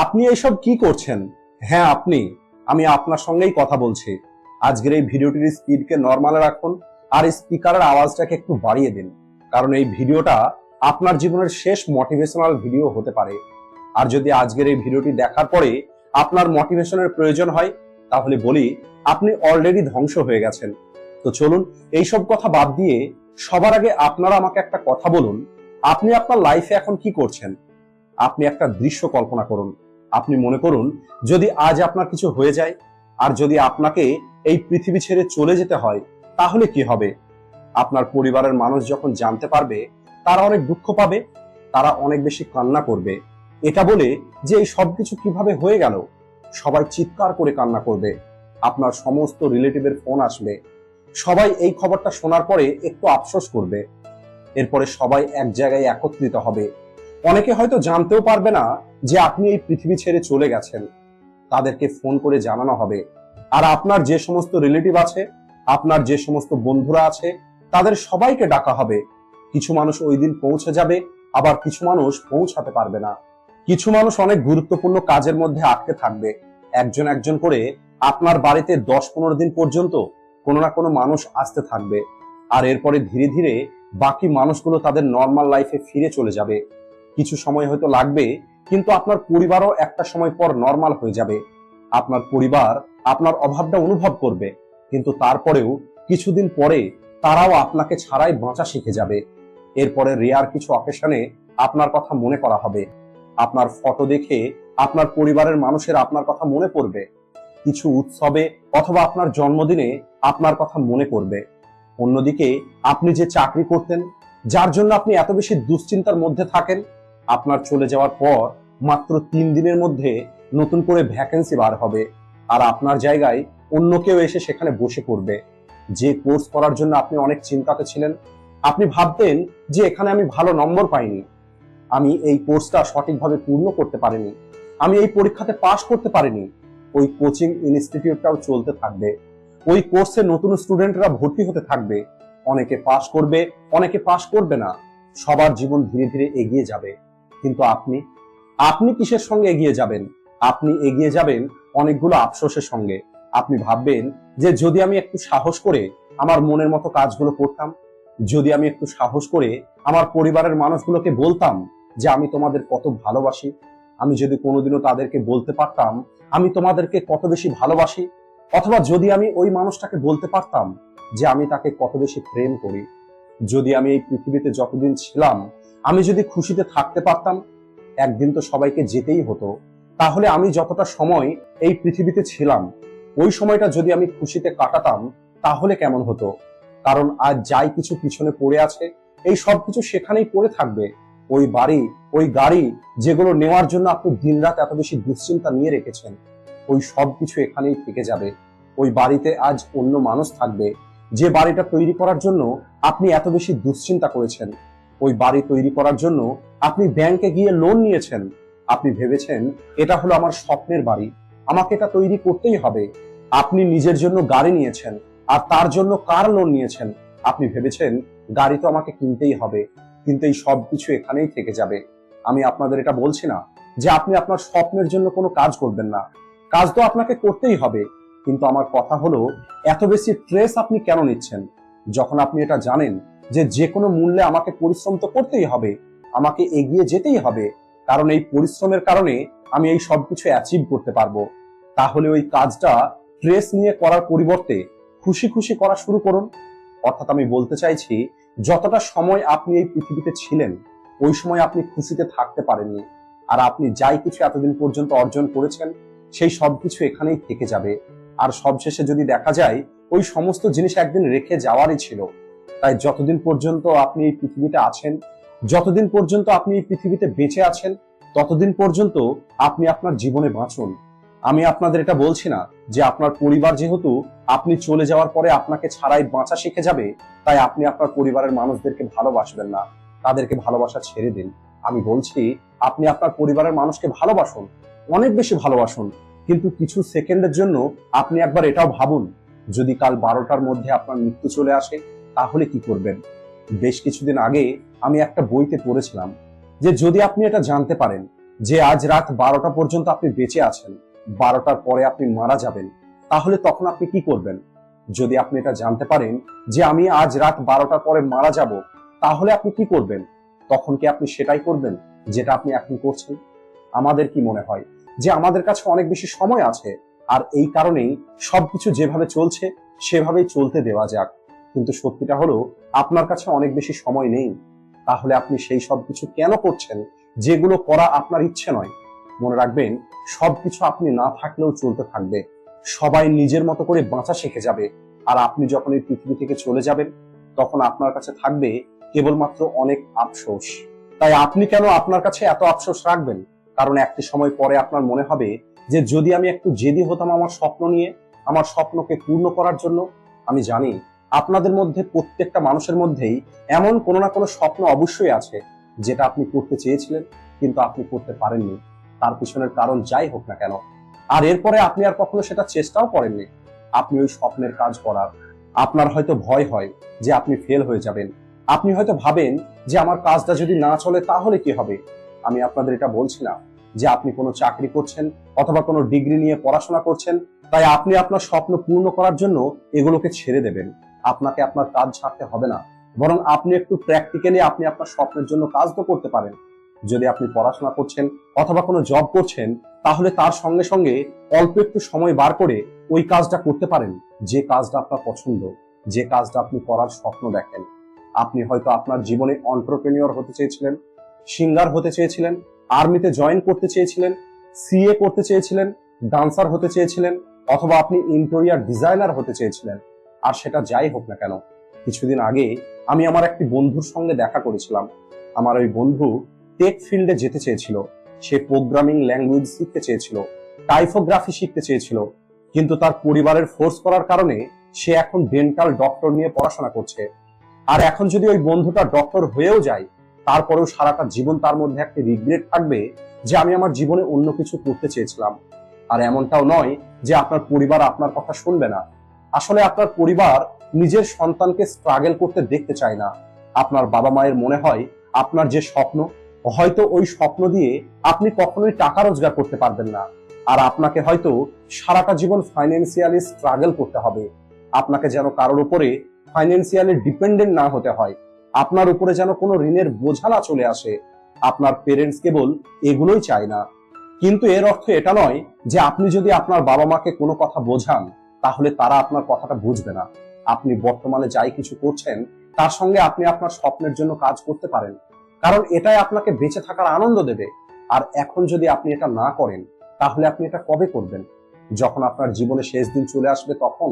আপনি এইসব কি করছেন? হ্যাঁ, আপনি। আমি আপনার সঙ্গেই কথা বলছি। আজকের এই ভিডিওটির স্পিডকে নরমালে রাখুন আর স্পিকারের আওয়াজটাকে একটু বাড়িয়ে দিন, কারণ এই ভিডিওটা আপনার জীবনের শেষ মোটিভেশনাল ভিডিও হতে পারে। আর যদি আজকের এই ভিডিওটি দেখার পরে আপনার মোটিভেশনের প্রয়োজন হয়, তাহলে বলি আপনি অলরেডি ধ্বংস হয়ে গেছেন। তো চলুন এইসব কথা বাদ দিয়ে সবার আগে আপনারা আমাকে একটা কথা বলুন, আপনি আপনার লাইফে এখন কি করছেন? আপনি একটা দৃশ্য কল্পনা করুন। আপনি মনে করুন, যদি আজ আপনার কিছু হয়ে যায় আর যদি আপনাকে এই পৃথিবী ছেড়ে চলে যেতে হয়, তাহলে কি হবে? আপনার পরিবারের মানুষ যখন জানতে পারবে, তারা অনেক দুঃখ পাবে, তারা অনেক বেশি কান্না করবে। এটা বলে যে এই সবকিছু কিভাবে হয়ে গেল, সবাই চিৎকার করে কান্না করবে। আপনার সমস্ত রিলেটিভের ফোন আসবে, সবাই এই খবরটা শোনার পরে একটু আফসোস করবে। এরপরে সবাই এক জায়গায় একত্রিত হবে। অনেকে হয়তো জানতেও পারবে না যে আপনি এই পৃথিবী ছেড়ে চলে গেছেন। তাদেরকে ফোন করে জানানো হবে। আর আপনার যে সমস্ত রিলেটিভ আছে, আপনার যে সমস্ত বন্ধুরা আছে, তাদের সবাইকে ডাকা হবে। কিছু মানুষ ওই দিন পৌঁছে যাবে, আবার কিছু মানুষ পৌঁছাতে পারবে না। কিছু মানুষ অনেক গুরুত্বপূর্ণ কাজের মধ্যে আটকে থাকবে। একজন একজন করে আপনার বাড়িতে 10-15 দিন পর্যন্ত কোনো না কোনো মানুষ আসতে থাকবে। আর এরপরে ধীরে ধীরে বাকি মানুষগুলো তাদের নর্মাল লাইফে ফিরে চলে যাবে। কিছু সময় হয়তো লাগবে, কিন্তু আপনার পরিবারও একটা সময় পর নর্মাল হয়ে যাবে। আপনার পরিবার আপনার অভাবটা অনুভব করবে, কিন্তু তারপরেও কিছুদিন পরে তারাও আপনাকে ছাড়াই বাঁচা শিখে যাবে। এরপরে রেয়ার কিছু অকেশনে আপনার কথা মনে করা হবে। আপনার ফটো দেখে আপনার পরিবারের মানুষের আপনার কথা মনে পড়বে। কিছু উৎসবে অথবা আপনার জন্মদিনে আপনার কথা মনে পড়বে। অন্যদিকে আপনি যে চাকরি করতেন, যার জন্য আপনি এত বেশি দুশ্চিন্তার মধ্যে থাকেন, আপনার চলে যাওয়ার পর মাত্র 3 দিনের মধ্যে নতুন করে ভ্যাকেন্সি বার হবে, আর আপনার জায়গায় অন্য কেউ এসে সেখানে বসে পড়বে। যে কোর্স করার জন্য আপনি অনেক চিন্তাতে ছিলেন, আপনি ভাবতেন যে এখানে আমি ভালো নম্বর পাইনি, আমি এই কোর্সটা সঠিকভাবে পূর্ণ করতে পারিনি, আমি এই পরীক্ষাতে পাশ করতে পারিনি, ওই কোচিং ইনস্টিটিউটটাও চলতে থাকবে। ওই কোর্সে নতুন স্টুডেন্টরা ভর্তি হতে থাকবে। অনেকে পাশ করবে, অনেকে পাশ করবে না। সবার জীবন ধীরে ধীরে এগিয়ে যাবে। কিন্তু আপনি আপনি কিসের সঙ্গে এগিয়ে যাবেন? আপনি এগিয়ে যাবেন অনেকগুলো আফসোসের সঙ্গে। আপনি ভাববেন যে যদি আমি একটু সাহস করে আমার মনের মতো কাজগুলো করতাম, যদি আমি একটু সাহস করে আমার পরিবারের মানুষগুলোকে বলতাম যে আমি তোমাদের কত ভালোবাসি, আমি যদি কোনোদিনও তাদেরকে বলতে পারতাম আমি তোমাদেরকে কত বেশি ভালোবাসি, অথবা যদি আমি ওই মানুষটাকে বলতে পারতাম যে আমি তাকে কত বেশি প্রেম করি, যদি আমি এই পৃথিবীতে যতদিন ছিলাম আমি যদি খুশিতে থাকতে পারতাম। একদিন তো সবাইকে যেতেই হতো, তাহলে আমি যতটা সময় এই পৃথিবীতে ছিলাম ওই সময়টা যদি আমি খুশিতে কাটাতাম, তাহলে কেমন হতো? কারণ আজ যাই কিছু পিছনে পড়ে আছে, এই সব কিছু সেখানেই পড়ে থাকবে। ওই বাড়ি, ওই গাড়ি যেগুলো নেওয়ার জন্য আপনি দিনরাত এত বেশি দুশ্চিন্তা নিয়ে রেখেছেন, ওই সব কিছু এখানেই থেকে যাবে। ওই বাড়িতে আজ অন্য মানুষ থাকবে। যে বাড়িটা তৈরি করার জন্য আপনি এত বেশি দুশ্চিন্তা করেছেন, ওই বাড়ি তৈরি করার জন্য আপনি ব্যাংকে গিয়ে লোন নিয়েছেন। আপনি ভেবেছেন এটা হলো আমার স্বপ্নের বাড়ি, আমাকে এটা তৈরি করতেই হবে। আপনি নিজের জন্য গাড়ি নিয়েছেন, আর তার জন্য কার লোন নিয়েছেন। আপনি ভেবেছেন গাড়ি তো আমাকে কিনতেই হবে, কিন্তু এই সব কিছু এখানেই থেকে যাবে। আমি আপনাদের এটা বলছি না যে আপনি আপনার স্বপ্নের জন্য কোনো কাজ করবেন না, কাজ তো আপনাকে করতেই হবে। কিন্তু আমার কথা হলো, এত বেশি স্ট্রেস আপনি কেন নিচ্ছেন, যখন আপনি এটা জানেন যে যে কোনো মূল্যে আমাকে পরিশ্রম তো করতেই হবে, আমাকে এগিয়ে যেতেই হবে, কারণ এই পরিশ্রমের কারণে আমি এই সবকিছু অ্যাচিভ করতে পারবো। তাহলে ওই কাজটা স্ট্রেস নিয়ে করার পরিবর্তে খুশি খুশি করা শুরু করুন। অর্থাৎ আমি বলতে চাইছি, যতটা সময় আপনি এই পৃথিবীতে ছিলেন ওই সময় আপনি খুশিতে থাকতে পারেননি, আর আপনি যাই কিছু এতদিন পর্যন্ত অর্জন করেছেন সেই সবকিছু এখানেই থেকে যাবে। আর সবশেষে যদি দেখা যায় ওই সমস্ত জিনিস একদিন রেখে যাওয়ারই ছিল। তাই যতদিন পর্যন্ত আপনি এই পৃথিবীতে আছেন, যতদিন পর্যন্ত আপনি এই পৃথিবীতে বেঁচে আছেন, ততদিন পর্যন্ত আপনি আপনার জীবনে বাঁচুন। আমি আপনাদের এটা বলছি না যে আপনার পরিবার যেহেতু আপনি চলে যাওয়ার পরে আপনাকে ছাড়াই বাঁচা শিখে যাবে, তাই আপনি আপনার পরিবারের মানুষদেরকে ভালোবাসবেন না, তাদেরকে ভালোবাসা ছেড়ে দিন। আমি বলছি আপনি আপনার পরিবারের মানুষকে ভালোবাসুন, অনেক বেশি ভালোবাসুন, কিন্তু কিছু সেকেন্ডের জন্য আপনি একবার এটাও ভাবুন, যদি কাল 12টার মধ্যে আপনার মৃত্যু চলে আসে তাহলে কি করবেন? বেশ কিছুদিন আগে আমি একটা বইতে পড়েছিলাম যে যদি আপনি এটা জানতে পারেন যে আজ রাত 12টা পর্যন্ত আপনি বেঁচে আছেন, 12টার পরে আপনি মারা যাবেন, তাহলে তখন আপনি কি করবেন? যদি আপনি এটা জানতে পারেন যে আমি আজ রাত 12টার পরে মারা যাব, তাহলে আপনি কি করবেন? তখন কি আপনি সেটাই করবেন যেটা আপনি এখন করছেন? আমাদের কি মনে হয় যে আমাদের কাছে অনেক বেশি সময় আছে, আর এই কারণেই সবকিছু যেভাবে চলছে সেভাবেই চলতে দেওয়া যাক। কিন্তু সত্যিটা হলো আপনার কাছে অনেক বেশি সময় নেই। তাহলে আপনি সেই সবকিছু কেন করছেন যেগুলো করা আপনার ইচ্ছে নয়? মনে রাখবেন, সবকিছু আপনি না থাকলেও চলতে থাকবে। সবাই নিজের মতো করে বাঁচা শিখে যাবে, আর আপনি যখন এই পৃথিবী থেকে চলে যাবেন তখন আপনার কাছে থাকবে কেবলমাত্র অনেক আফসোস। তাই আপনি কেন আপনার কাছে এত আফসোস রাখবেন? কারণ একটি সময় পরে আপনার মনে হবে যে যদি আমি একটু জেদি হতাম আমার স্বপ্ন নিয়ে, আমার স্বপ্নকে পূর্ণ করার জন্য। আমি জানি আপনাদের মধ্যে প্রত্যেকটা মানুষের মধ্যেই এমন কোনো না কোনো স্বপ্ন অবশ্যই আছে যেটা আপনি করতে চেয়েছিলেন কিন্তু আপনি করতে পারেননি, তার পিছনের কারণ যাই হোক না কেন। আর এরপরে আপনি আর কখনো সেটা চেষ্টাও করেননি আপনি ওই স্বপ্নের কাজ করার। আপনার হয়তো ভয় হয় যে আপনি ফেল হয়ে যাবেন। আপনি হয়তো ভাবেন যে আমার কাজটা যদি না চলে তাহলে কি হবে। আমি আপনাদের এটা বলছি না যে আপনি কোনো চাকরি করছেন অথবা কোনো ডিগ্রি নিয়ে পড়াশোনা করছেন তাই আপনি আপনার স্বপ্ন পূর্ণ করার জন্য এগুলোকে ছেড়ে দেবেন। আপনাকে আপনার কাজ ছাড়তে হবে না, বরং আপনি একটু প্র্যাকটিক্যালি আপনি আপনার স্বপ্নের জন্য কাজ তো করতে পারেন। যদি আপনি পড়াশোনা করছেন অথবা কোনো জব করছেন, তাহলে তার সঙ্গে সঙ্গে অল্প একটু সময় বার করে ওই কাজটা করতে পারেন যে কাজটা আপনার পছন্দ, যে কাজটা আপনি করার স্বপ্ন দেখেন। আপনি হয়তো আপনার জীবনে এন্টারপ্রেনিউর হতে চেয়েছিলেন, সিঙ্গার হতে চেয়েছিলেন, আর্মিতে জয়েন করতে চেয়েছিলেন, সিএ করতে চেয়েছিলেন, ডান্সার হতে চেয়েছিলেন, অথবা আপনি ইন্টেরিয়র ডিজাইনার হতে চেয়েছিলেন। আর সেটা যাই হোক না কেন, কিছুদিন আগে আমি আমার একটি বন্ধুর সঙ্গে দেখা করেছিলাম। আমার ওই বন্ধু টেক ফিল্ডে যেতে চেয়েছিল, সে প্রোগ্রামিং ল্যাঙ্গুয়েজ শিখতে চেয়েছিল, টাইপোগ্রাফি শিখতে চেয়েছিল, কিন্তু তার পরিবারের ফোর্স করার কারণে সে এখন ডেন্টাল ডক্টর নিয়ে পড়াশোনা করছে। আর এখন যদি ওই বন্ধুটা ডক্টর হয়েও যায়, তারপরেও সারাটা জীবন তার মধ্যে একটা রিগ্রেট থাকবে যে আমি আমার জীবনে অন্য কিছু করতে চেয়েছিলাম। আর এমনটাও নয় যে আপনার পরিবার আপনার কথা শুনবে না। আসলে আপনার পরিবার নিজের সন্তানকে স্ট্রাগল করতে দেখতে চায় না। আপনার বাবা মায়ের মনে হয় আপনার যে স্বপ্ন, হয়তো ওই স্বপ্ন দিয়ে আপনি কখনোই টাকা রোজগার করতে পারবেন না, আর আপনাকে হয়তো সারাটা জীবন ফাইন্যান্সিয়ালি স্ট্রাগল করতে হবে। আপনাকে যেন কারোর উপরে ফাইন্যান্সিয়ালি ডিপেন্ডেন্ট না হতে হয়, আপনার উপরে যেন কোনো ঋণের বোঝা না চলে আসে। আপনার পেরেন্টস কেবল এগুলোই চায় না। কিন্তু এর অর্থ এটা নয় যে আপনি যদি আপনার বাবা মাকে কোনো কথা বোঝান তাহলে তারা আপনার কথাটা বুঝবে না। আপনি বর্তমানে যাই কিছু করছেন তার সঙ্গে আপনি আপনার স্বপ্নের জন্য কাজ করতে পারেন, কারণ এটাই আপনাকে বেঁচে থাকার আনন্দ দেবে। আর এখন যদি আপনি এটা না করেন তাহলে আপনি এটা কবে করবেন? যখন আপনার জীবনে শেষ দিন চলে আসবে তখন।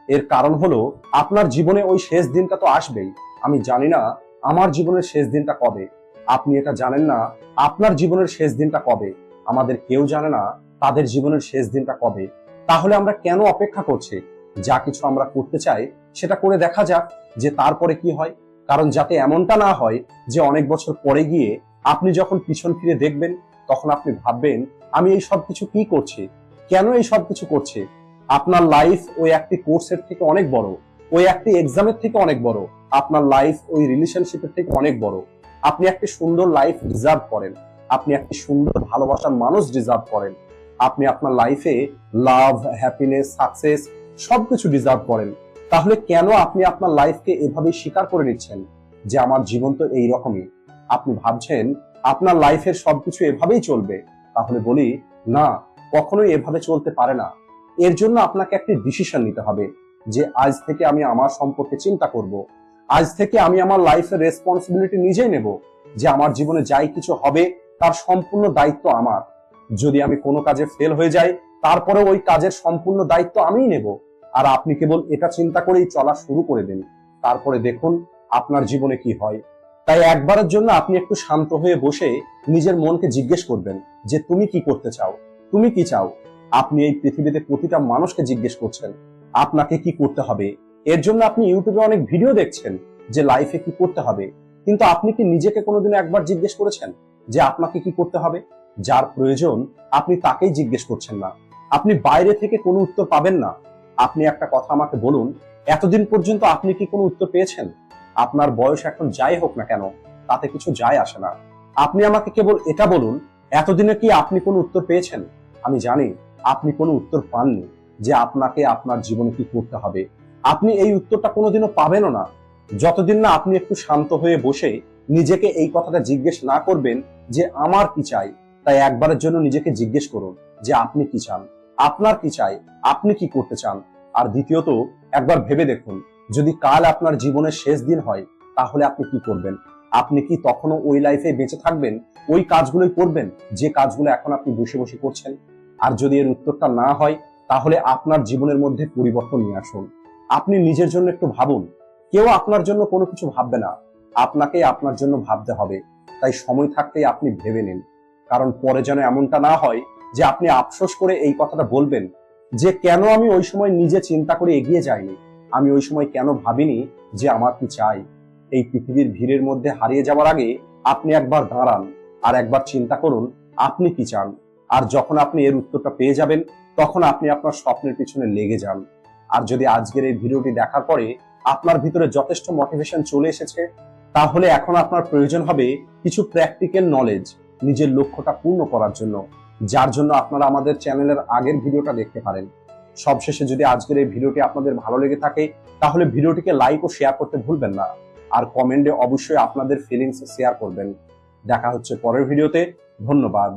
এর কারণ হলো আপনার জীবনে ওই শেষ দিনটা তো আসবেই। আমি জানি না আমার জীবনের শেষ দিনটা কবে, আপনি এটা জানেন না আপনার জীবনের শেষ দিনটা কবে, আমাদের কেউ জানে না তাদের জীবনের শেষ দিনটা কবে। তাহলে আমরা কেন অপেক্ষা করছি? যা কিছু আমরা করতে চাই সেটা করে দেখা যাক যে তারপরে কি হয়। কারণ যাতে এমনটা না হয় যে অনেক বছর পরে গিয়ে আপনি যখন পিছন ফিরে দেখবেন তখন আপনি ভাববেন আমি এই সব কিছু কি করছি, কেন এই সব কিছু করছি। আপনার লাইফ ওই একটি কোর্সের থেকে অনেক বড়, ওই একটি এক্সামের থেকে অনেক বড়, আপনার লাইফ ওই রিলেশনশিপের থেকে অনেক বড়। আপনি একটি সুন্দর লাইফ ডিজার্ভ করেন, আপনি একটি সুন্দর ভালোবাসার মানুষ ডিজার্ভ করেন, আপনি আপনার লাইফে লাভ, হ্যাপিনেস, সাকসেস সবকিছু ডিজার্ভ করেন। তাহলে কেন আপনি আপনার লাইফকে এভাবে স্বীকার করে নিচ্ছেন যে আমার জীবন তো এইরকমই? আপনি ভাবছেন আপনার লাইফের সবকিছু এভাবেই চলবে। তাহলে বলি না, কখনোই এভাবে চলতে পারে না। এর জন্য আপনাকে একটি ডিসিশন নিতে হবে যে আজ থেকে আমি আমার সম্পর্কে চিন্তা করব, আজ থেকে আমি আমার লাইফের রেসপন্সিবিলিটি নিজেই নেব, যে আমার জীবনে যাই কিছু হবে তার সম্পূর্ণ দায়িত্ব আমার। যদি আমি কোনো কাজে ফেল হয়ে যাই তারপরে ওই কাজের সম্পূর্ণ দায়িত্ব আমিই নেব। আর আপনি কেবল এটা চিন্তা করেই চলা শুরু করে দিন, তারপরে দেখুন আপনার জীবনে কি হয়। তাই একবারের জন্য আপনি একটু শান্ত হয়ে বসে নিজের মনকে জিজ্ঞেস করবেন যে তুমি কি করতে চাও, তুমি কি চাও। আপনি এই পৃথিবীতে প্রতিটা মানুষকে জিজ্ঞেস করছেন আপনাকে কি করতে হবে। এর জন্য আপনি ইউটিউবে অনেক ভিডিও দেখছেন যে লাইফে কি করতে হবে, কিন্তু আপনি কি নিজেকে কোনোদিন একবার জিজ্ঞেস করেছেন যে আপনাকে কি করতে হবে? যার প্রয়োজন আপনি তাকেই জিজ্ঞেস করছেন না। আপনি বাইরে থেকে কোনো উত্তর পাবেন না। আপনি একটা কথা আমাকে বলুন, এতদিন পর্যন্ত আপনি কি কোনো উত্তর পেয়েছেন? আপনার বয়স এখন যাই হোক না কেন তাতে কিছু যায় আসে না। আপনি আমাকে কেবল এটা বলুন, এতদিনে কি আপনি কোনো উত্তর পেয়েছেন? আমি জানি আপনি কোনো উত্তর পাননি যে আপনাকে আপনার জীবনে কি করতে হবে। আপনি এই উত্তরটা কোনোদিনও পাবেনও না যতদিন না আপনি একটু শান্ত হয়ে বসে নিজেকে এই কথাটা জিজ্ঞেস না করবেন যে আমার কি চাই। তাই একবারের জন্য নিজেকে জিজ্ঞেস করুন যে আপনি কি চান, আপনার কি চাই, আপনি কি করতে চান। আর দ্বিতীয়ত, একবার ভেবে দেখুন, যদি কাল আপনার জীবনের শেষ দিন হয় তাহলে আপনি কি করবেন? আপনি কি তখনও ওই লাইফে বেঁচে থাকবেন, ওই কাজগুলোই করবেন যে কাজগুলো এখন আপনি বসে বসে করছেন? আর যদি এর উত্তরটা না হয়, তাহলে আপনার জীবনের মধ্যে পরিবর্তন নিয়ে আসুন। আপনি নিজের জন্য একটু ভাবুন। কেউ আপনার জন্য কোনো কিছু ভাববে না, আপনাকেই আপনার জন্য ভাবতে হবে। তাই সময় থাকতেই আপনি ভেবে নিন, কারণ পরে যেন এমনটা না হয় যে আপনি আফসোস করে এই কথাটা বলবেন যে কেন আমি ওই সময় নিজে চিন্তা করে এগিয়ে যাইনি, আমি ওই সময় কেন ভাবিনি যে আমার কি চাই। এই পৃথিবীর ভিড়ের মধ্যে হারিয়ে যাওয়ার আগে আপনি একবার দাঁড়ান আর একবার চিন্তা করুন আপনি কি চান। আর যখন আপনি এর উত্তরটা পেয়ে যাবেন, তখন আপনি আপনার স্বপ্নের পিছনে লেগে যান। আর যদি আজকের এই ভিডিওটি দেখার পরে আপনার ভিতরে যথেষ্ট মোটিভেশন চলে এসেছে, তাহলে এখন আপনার প্রয়োজন হবে কিছু প্র্যাকটিক্যাল নলেজ নিজের লক্ষ্যটা পূর্ণ করার জন্য, যার জন্য আপনারা আমাদের চ্যানেলের আগের ভিডিওটা দেখতে পারেন। সবশেষে, যদি আজকের এই ভিডিওটি আপনাদের ভালো লেগে থাকে তাহলে ভিডিওটিকে লাইক ও শেয়ার করতে ভুলবেন না। আর কমেন্টে অবশ্যই আপনাদের ফিলিংস শেয়ার করবেন। দেখা হচ্ছে পরের ভিডিওতে। ধন্যবাদ।